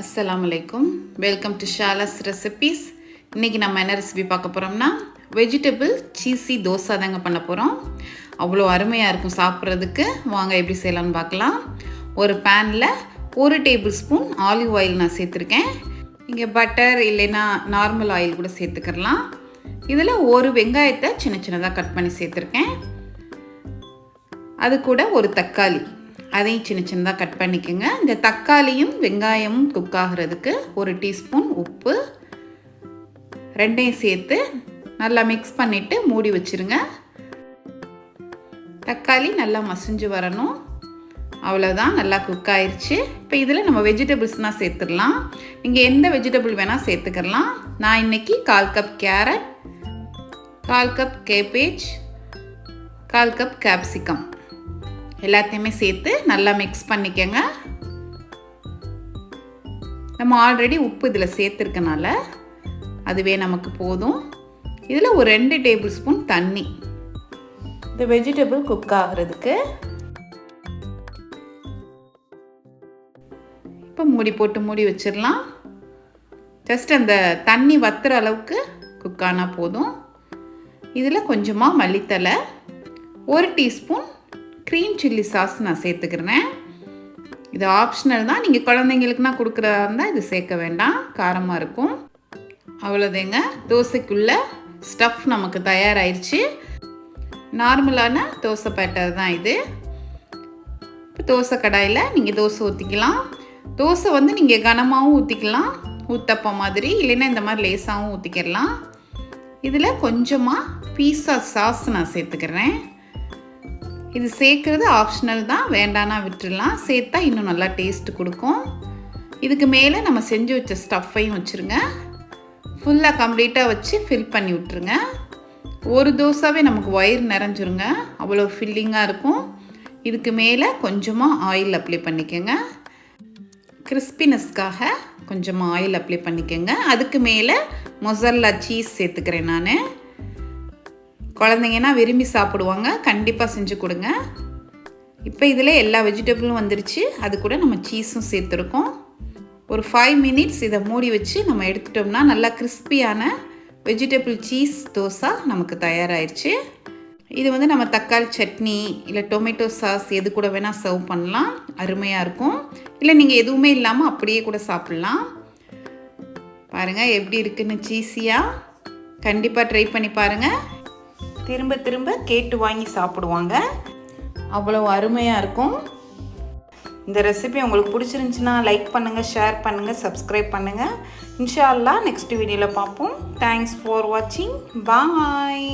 அஸ்ஸலாமு அலைக்கும். Welcome to Shala's recipes. இன்றைக்கி நம்ம என்ன ரெசிபி பார்க்க போகிறோம்னா வெஜிடபிள் சீஸி தோசை தாங்க பண்ண போகிறோம். அவ்வளோ அருமையாக இருக்கும் சாப்பிட்றதுக்கு. வாங்க எப்படி செய்யலாம்னு பார்க்கலாம். ஒரு பேனில் 1 டேபிள் ஸ்பூன் ஆலிவ் ஆயில் நான் சேர்த்துருக்கேன். இங்கே பட்டர் இல்லைன்னா நார்மல் ஆயில் கூட சேர்த்துக்கலாம். இதில் ஒரு வெங்காயத்தை சின்ன சின்னதாக கட் பண்ணி சேர்த்துருக்கேன். அது கூட ஒரு தக்காளி, அதையும் சின்ன சின்னதாக கட் பண்ணிக்கோங்க. இந்த தக்காளியும் வெங்காயமும் குக் ஆகிறதுக்கு 1 டீஸ்பூன் உப்பு, ரெண்டையும் சேர்த்து நல்லா மிக்ஸ் பண்ணிவிட்டு மூடி வச்சுருங்க. தக்காளி நல்லா மசிஞ்சு வரணும். அவ்வளோதான், நல்லா குக் ஆயிடுச்சு. இப்போ இதில் நம்ம வெஜிடபிள்ஸ்னால் சேர்த்துடலாம். நீங்கள் எந்த வெஜிடபிள் வேணால் சேர்த்துக்கலாம். நான் இன்றைக்கி 1/4 cup carrot, 1/4 cup cabbage, 1/4 cup capsicum எல்லாத்தையுமே சேர்த்து நல்லா மிக்ஸ் பண்ணிக்கோங்க. நம்ம ஆல்ரெடி உப்பு இதில் சேர்த்துருக்கனால அதுவே நமக்கு போதும். இதில் ஒரு 2 டேபிள் ஸ்பூன் தண்ணி, இந்த வெஜிடபிள் குக் ஆகிறதுக்கு. இப்போ மூடி போட்டு மூடி வச்சிடலாம். ஜஸ்ட் அந்த தண்ணி வத்துற அளவுக்கு குக் ஆனால் போதும். இதில் கொஞ்சமாக மல்லித்தலை, 1 டீஸ்பூன் க்ரீன் சில்லி சாஸ் நான் சேர்த்துக்கிறேன். இது ஆப்ஷனல் தான். நீங்கள் குழந்தைங்களுக்குனா கொடுக்குறதா இருந்தால் இது சேர்க்க வேண்டாம், காரமாக இருக்கும். அவ்வளோதேங்க, தோசைக்குள்ள ஸ்டஃப் நமக்கு தயாராகிடுச்சு. நார்மலான தோசை பேட்டர் தான் இது. இப்போ தோசை கடாயில் நீங்கள் தோசை ஊற்றிக்கலாம். தோசை வந்து நீங்கள் கனமாகவும் ஊற்றிக்கலாம், ஊத்தப்பம் மாதிரி, இல்லைன்னா இந்த மாதிரி லேசாகவும் ஊற்றிக்கிடலாம். இதில் கொஞ்சமாக பீஸா சாஸ் நான் சேர்த்துக்கிறேன். இது சேர்க்குறது ஆப்ஷனல் தான், வேண்டானா விட்டுடலாம். சேர்த்தா இன்னும் நல்லா டேஸ்ட் கொடுக்கும். இதுக்கு மேலே நம்ம செஞ்சு வச்ச ஸ்டஃப்பையும் வச்சுருங்க. ஃபுல்லாக கம்ப்ளீட்டாக வச்சு ஃபில் பண்ணி விட்டுருங்க. ஒரு தோசாவே நமக்கு வயிறு நிறைஞ்சிருங்க, அவ்வளோ ஃபில்லிங்காக இருக்கும். இதுக்கு மேலே கொஞ்சமாக ஆயில் அப்ளை பண்ணிக்கோங்க. கிறிஸ்பினஸ்க்காக கொஞ்சமாக ஆயில் அப்ளை பண்ணிக்கோங்க. அதுக்கு மேலே மொசரல்லா சீஸ் சேர்த்துக்கிறேன் நான். குழந்தைங்கன்னா விரும்பி சாப்பிடுவாங்க, கண்டிப்பாக செஞ்சு கொடுங்க. இப்போ இதில் எல்லா வெஜிடபிளும் வந்துருச்சு, அது கூட நம்ம சீஸும் சேர்த்துருக்கோம். ஒரு 5 மினிட்ஸ் இதை மூடி வச்சு நம்ம எடுத்துட்டோம்னா நல்லா கிறிஸ்பியான வெஜிடபிள் சீஸ் தோசை நமக்கு தயாராகிடுச்சு. இது வந்து நம்ம தக்காளி சட்னி இல்லை டொமேட்டோ சாஸ் எது கூட வேணால் சர்வ் பண்ணலாம், அருமையாக இருக்கும். இல்லை நீங்கள் எதுவுமே இல்லாமல் அப்படியே கூட சாப்பிட்லாம். பாருங்கள் எப்படி இருக்குன்னு சீஸியாக. கண்டிப்பாக ட்ரை பண்ணி பாருங்கள். திரும்ப திரும்ப கேட்டு வாங்கி சாப்பிடுவாங்க, அவ்வளோ அருமையாக இருக்கும். இந்த ரெசிபி உங்களுக்கு பிடிச்சிருந்துச்சுன்னா லைக் பண்ணுங்கள், ஷேர் பண்ணுங்கள், சப்ஸ்கிரைப் பண்ணுங்கள். இன்ஷா அல்லாஹ் நெக்ஸ்ட் வீடியோவில் பார்ப்போம். தேங்க்ஸ் ஃபார் வாட்சிங். பாய்.